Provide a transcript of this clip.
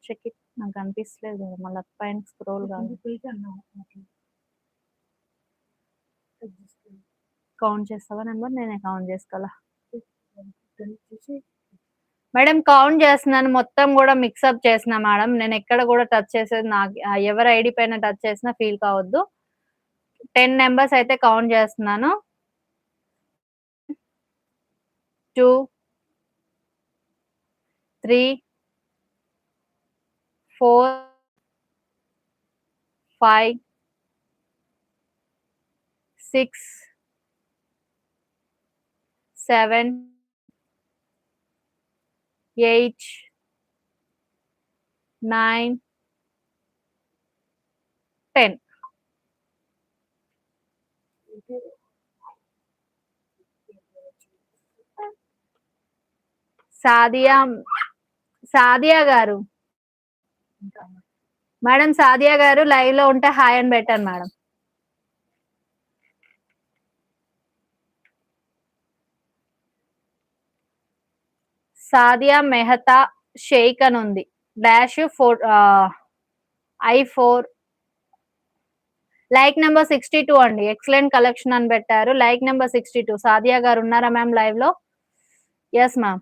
Check it. నాకు కనిపిస్తలేదు కదా, మళ్ళీ పైన స్క్రోల్ కాదు. కౌంట్ చేస్తావా నెంబర్? నేనే కౌంట్ చేసుకోవాలా మేడం? కౌంట్ చేస్తున్నాను, మొత్తం కూడా మిక్సప్ చేసిన మేడం. నేను ఎక్కడ కూడా టచ్ చేసేది, నాకు ఎవరి ఐడి పైన టచ్ చేసినా ఫీల్ కావద్దు. 10 నెంబర్స్ అయితే కౌంట్ చేస్తున్నాను. 2 3 4 5 6 7 8 9 10. సాదియా గారు, మేడం సాదియా గారు లైవ్ లో ఉంటే హాయ్ అని పెట్టాను మేడం. సాదియా మెహతా షేక్ అని ఉంది. -4 లైక్ నెంబర్ 62 అండి. ఎక్సలెంట్ కలెక్షన్ అని పెట్టారు. Like number 62. సాదియా గారు ఉన్నారా మ్యామ్ లైవ్ లో? Yes ma'am.